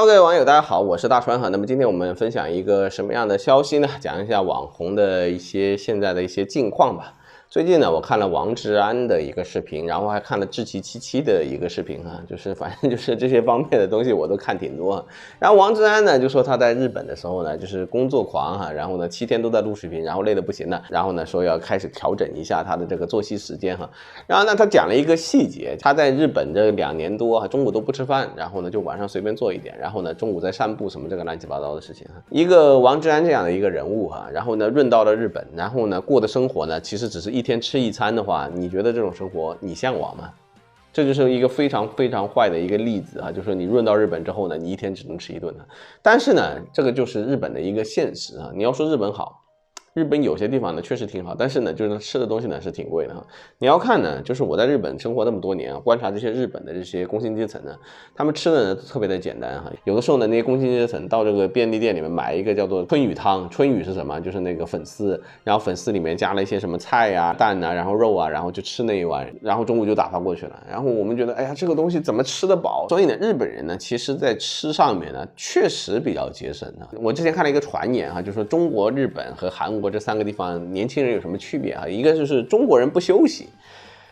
Hello， 各位网友，大家好，我是大川哈。那么今天我们分享一个什么样的消息呢？讲一下网红的一些现在的一些近况吧。最近呢，我看了王志安的一个视频，然后还看了志祺七七的一个视频哈，就是反正就是这些方面的东西我都看挺多。然后王志安呢就说他在日本的时候呢，就是工作狂哈，然后呢7天都在录视频，然后累得不行了，然后呢说要开始调整一下他的这个作息时间哈。然后呢他讲了一个细节，他在日本这2年多中午都不吃饭，然后呢就晚上随便做一点，然后呢中午再散步什么这个乱七八糟的事情哈。一个王志安这样的一个人物哈，然后呢润到了日本，然后呢过的生活呢其实只是一天吃一餐的话，你觉得这种生活你向往吗？这就是一个非常非常坏的一个例子啊，就是说你润到日本之后呢，你一天只能吃1顿。但是呢，这个就是日本的一个现实啊。你要说日本好，日本有些地方呢确实挺好，但是呢，就是吃的东西呢是挺贵的哈。你要看呢，就是我在日本生活那么多年，观察这些日本的这些工薪阶层呢，他们吃的呢特别的简单哈。有的时候呢，那些工薪阶层到这个便利店里面买一个叫做春雨汤，春雨是什么？就是那个粉丝，然后粉丝里面加了一些什么菜啊、蛋啊，然后肉啊，然后就吃那一碗，然后中午就打发过去了。然后我们觉得，哎呀，这个东西怎么吃得饱？所以呢，日本人呢，其实在吃上面呢，确实比较节省的。我之前看了一个传言哈，就是说中国、日本和韩国这3个地方年轻人有什么区别啊？一个就是中国人不休息，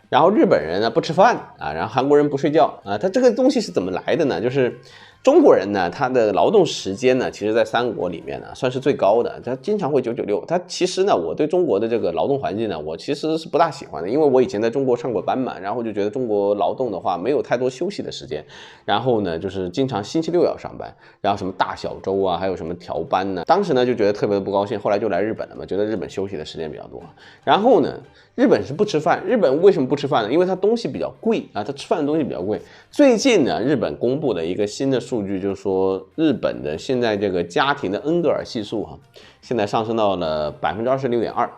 然后日本人呢不吃饭啊，然后韩国人不睡觉啊。他这个东西是怎么来的呢？就是中国人呢，他的劳动时间呢，其实在3国里面呢算是最高的，他经常会996。他其实呢，我对中国的这个劳动环境呢，我其实是不大喜欢的，因为我以前在中国上过班嘛，然后就觉得中国劳动的话没有太多休息的时间，然后呢，就是经常星期6要上班，然后什么大小周啊，还有什么调班呢，当时呢就觉得特别的不高兴，后来就来日本了嘛，觉得日本休息的时间比较多。然后呢，日本是不吃饭，日本为什么不吃饭呢？因为它东西比较贵啊，它吃饭的东西比较贵。最近呢，日本公布的一个新的数据，就是说日本的现在这个家庭的恩格尔系数哈，现在上升到了26.2%。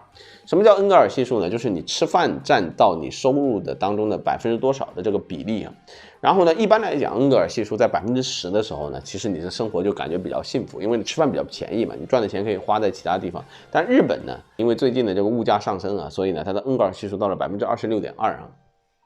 什么叫恩格尔系数呢？就是你吃饭占到你收入的当中的多少的这个比例啊。然后呢，一般来讲，恩格尔系数在10%的时候呢，其实你的生活就感觉比较幸福，因为你吃饭比较便宜嘛，你赚的钱可以花在其他地方。但日本呢，因为最近的这个物价上升啊，所以呢，它的恩格尔系数到了26.2%啊。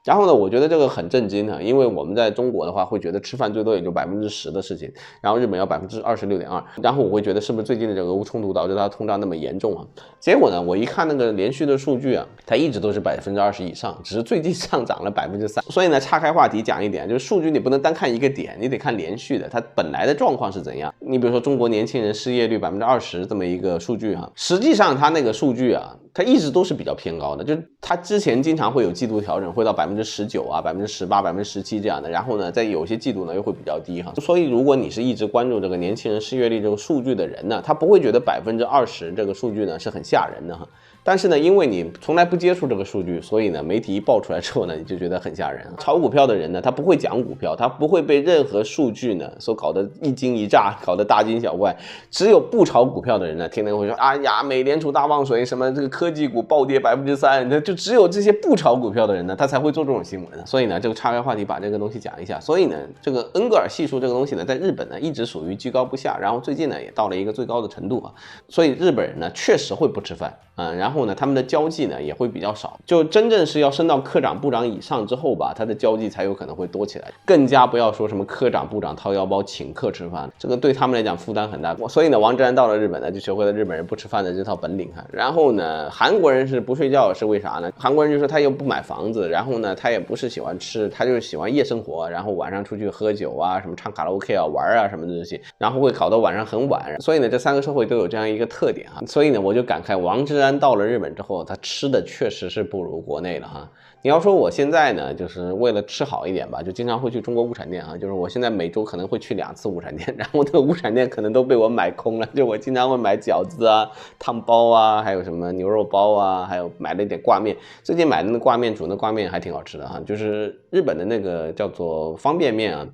然后呢，我觉得这个很震惊啊，因为我们在中国的话会觉得吃饭最多也就10%的事情，然后日本要26.2%，然后我会觉得是不是最近的这个俄乌冲突导致它通胀那么严重啊？结果呢，我一看那个连续的数据啊，它一直都是20%以上，只是最近上涨了3%。所以呢，岔开话题讲一点，就是数据你不能单看一个点，你得看连续的，它本来的状况是怎样。你比如说中国年轻人失业率20%这么一个数据哈，实际上它那个数据啊，它一直都是比较偏高的，就是它之前经常会有季度调整，会到19%啊、18%、17%这样的，然后呢，在有些季度呢又会比较低哈。所以如果你是一直关注这个年轻人失业率这个数据的人呢，他不会觉得20%这个数据呢是很吓人的哈。但是呢，因为你从来不接触这个数据，所以呢，媒体一爆出来之后呢，你就觉得很吓人。炒股票的人呢，他不会讲股票，他不会被任何数据呢所搞得一惊一乍，搞得大惊小怪。只有不炒股票的人呢，天天会说，哎呀，美联储大放水，什么这个科技股暴跌3%，就只有这些不炒股票的人呢，他才会做这种新闻。所以呢，这个岔开话题把这个东西讲一下。所以呢，这个恩格尔系数这个东西呢，在日本呢一直属于居高不下，然后最近呢也到了一个最高的程度啊。所以日本人呢确实会不吃饭啊，然后呢他们的交际呢也会比较少，就真正是要升到科长部长以上之后吧，他的交际才有可能会多起来，更加不要说什么科长部长掏腰包请客吃饭，这个对他们来讲负担很大。所以呢，王志安到了日本呢，就学会了日本人不吃饭的这套本领哈。然后呢，韩国人是不睡觉，是为啥呢？韩国人就说他又不买房子，然后呢他也不是喜欢吃，他就是喜欢夜生活，然后晚上出去喝酒啊，什么唱卡拉 OK 啊、玩啊什么的这些，然后会搞到晚上很晚。所以呢，这3个社会都有这样一个特点哈。所以呢，我就感慨王志安到了日本之后，他吃的确实是不如国内了哈。你要说我现在呢，就是为了吃好一点吧，就经常会去中国物产店啊，就是我现在每周可能会去2次物产店，然后那个物产店可能都被我买空了，就我经常会买饺子啊、汤包啊，还有什么牛肉包啊，还有买了一点挂面。最近买的那挂面煮那挂面还挺好吃的哈，就是日本的那个叫做方便面啊。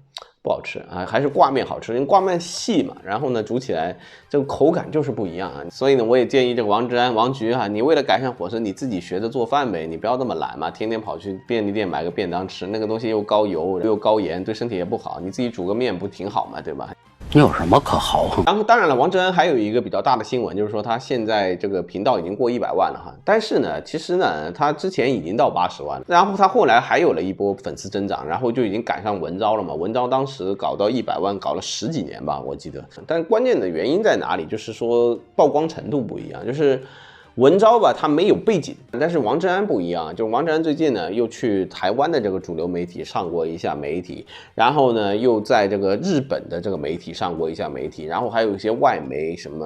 不好吃啊，还是挂面好吃，因为挂面细嘛，然后呢煮起来这个口感就是不一样啊。所以呢，我也建议这个王志安、王局啊，你为了改善伙食，你自己学着做饭呗，你不要那么懒嘛，天天跑去便利店买个便当吃，那个东西又高油又高盐，对身体也不好，你自己煮个面不挺好嘛，对吧？有什么可豪横？然后当然了，王志安还有一个比较大的新闻，就是说他现在这个频道已经过100万了哈。但是呢，其实呢，他之前已经到80万了，然后他后来还有了一波粉丝增长，然后就已经赶上文昭了嘛。文昭当时搞到100万，搞了10几年吧，我记得。但关键的原因在哪里？就是说曝光程度不一样，就是文昭吧，他没有背景，但是王志安不一样，就是王志安最近呢又去台湾的这个主流媒体上过一下媒体，然后呢又在这个日本的这个媒体上过一下媒体，然后还有一些外媒什么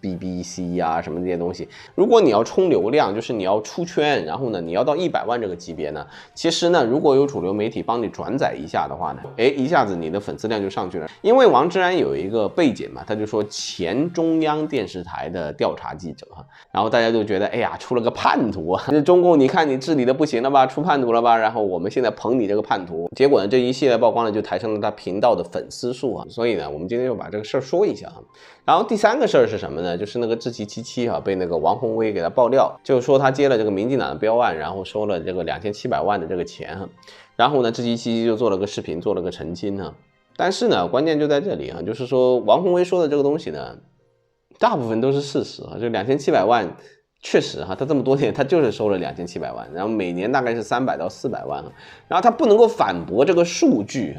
BBC 啊什么这些东西。如果你要冲流量，就是你要出圈，然后呢你要到100万这个级别呢，其实呢如果有主流媒体帮你转载一下的话呢，一下子你的粉丝量就上去了。因为王志安有一个背景嘛，他就说前中央电视台的调查记者，然后大家就觉得，哎呀，出了个叛徒啊！这中共你看你治理的不行了吧，出叛徒了吧？然后我们现在捧你这个叛徒，结果呢，这一系列曝光呢，就抬升了他频道的粉丝数啊。所以呢，我们今天就把这个事儿说一下啊。然后第3个事儿是什么呢？就是那个志祺七七啊，被那个王宏威给他爆料，就是说他接了这个民进党的标案，然后收了这个2700万的这个钱哈。然后呢，志祺七七就做了个视频，做了个澄清哈。但是呢，关键就在这里啊，就是说王宏威说的这个东西呢，大部分都是事实啊，就2700万。确实哈，他这么多年他就是收了2700万，然后每年大概是300到400万，然后他不能够反驳这个数据，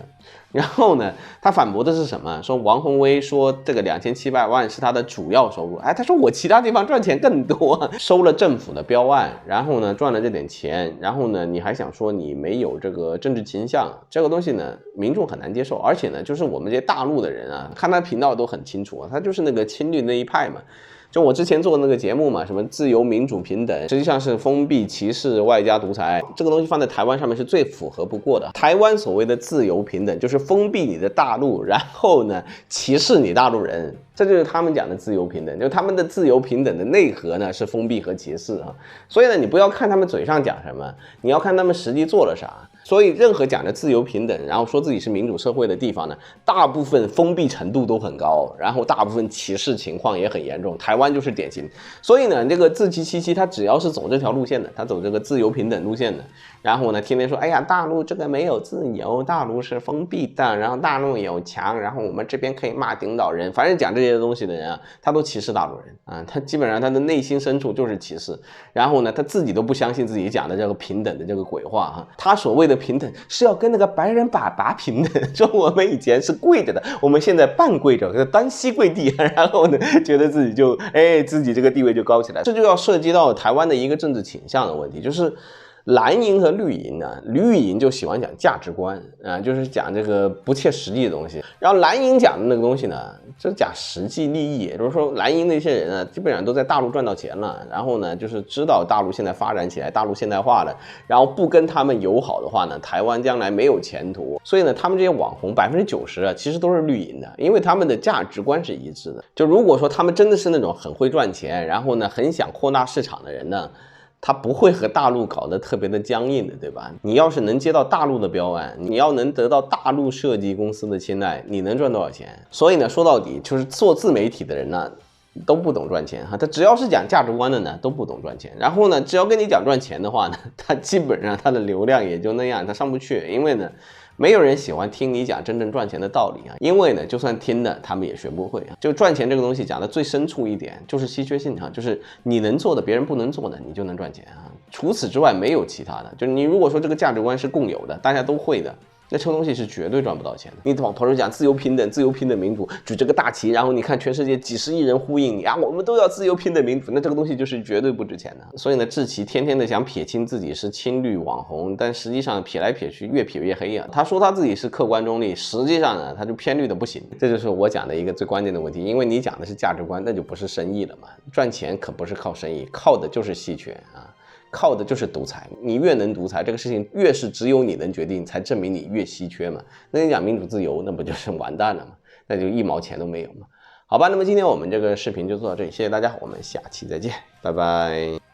然后呢，他反驳的是什么？说王宏威说这个2700万是他的主要收入，他说我其他地方赚钱更多，收了政府的标案，然后呢赚了这点钱，然后呢你还想说你没有这个政治倾向，这个东西呢民众很难接受，而且呢就是我们这些大陆的人啊，看他频道都很清楚，他就是那个亲绿那一派嘛。就我之前做的那个节目嘛，什么自由民主平等，实际上是封闭歧视外加独裁，这个东西放在台湾上面是最符合不过的。台湾所谓的自由平等就是封闭你的大陆，然后呢歧视你大陆人，这就是他们讲的自由平等。就他们的自由平等的内核呢是封闭和歧视啊。所以呢你不要看他们嘴上讲什么，你要看他们实际做了啥。所以任何讲的自由平等，然后说自己是民主社会的地方呢，大部分封闭程度都很高，然后大部分歧视情况也很严重，台湾就是典型。所以呢，这个志祺七七他只要是走这条路线的，他走这个自由平等路线的，然后呢天天说，哎呀大陆这个没有自由，大陆是封闭的，然后大陆有墙，然后我们这边可以骂领导人，反正讲这些东西的人啊，他都歧视大陆人啊，他基本上他的内心深处就是歧视，然后呢他自己都不相信自己讲的这个平等的这个鬼话哈，他所谓的平等是要跟那个白人爸爸平等，说我们以前是跪着的，我们现在半跪着，单膝跪地，然后呢，觉得自己就自己这个地位就高起来，这就要涉及到台湾的一个政治倾向的问题，就是蓝营和绿营呢，绿营就喜欢讲价值观啊，就是讲这个不切实际的东西，然后蓝营讲的那个东西呢，就是讲实际利益，也就是说蓝营那些人呢，基本上都在大陆赚到钱了，然后呢，就是知道大陆现在发展起来，大陆现代化了，然后不跟他们友好的话呢，台湾将来没有前途，所以呢，他们这些网红90%啊，其实都是绿营的，因为他们的价值观是一致的。就如果说他们真的是那种很会赚钱，然后呢，很想扩大市场的人呢，他不会和大陆搞得特别的僵硬的，对吧？你要是能接到大陆的标案，你要能得到大陆设计公司的青睐，你能赚多少钱？所以呢，说到底就是做自媒体的人呢，都不懂赚钱哈，他只要是讲价值观的呢，都不懂赚钱。然后呢，只要跟你讲赚钱的话呢，他基本上他的流量也就那样，他上不去，因为呢，没有人喜欢听你讲真正赚钱的道理啊，因为呢，就算听了，他们也学不会啊。就赚钱这个东西讲的最深处一点，就是稀缺性啊，就是你能做的，别人不能做的，你就能赚钱啊。除此之外没有其他的。就是你如果说这个价值观是共有的，大家都会的，那这个东西是绝对赚不到钱的。你往头上讲自由平等、自由平等民主，举这个大旗，然后你看全世界几十亿人呼应你啊，我们都要自由平等民主，那这个东西就是绝对不值钱的。所以呢，志祺天天的想撇清自己是亲绿网红，但实际上撇来撇去越撇越黑啊。他说他自己是客观中立，实际上呢他就偏绿的不行。这就是我讲的一个最关键的问题，因为你讲的是价值观，那就不是生意了嘛。赚钱可不是靠生意，靠的就是稀缺啊。靠的就是独裁，你越能独裁，这个事情越是只有你能决定，才证明你越稀缺嘛。那你讲民主自由，那不就是完蛋了吗？那就1毛钱都没有嘛。好吧，那么今天我们这个视频就做到这里，谢谢大家，我们下期再见，拜拜。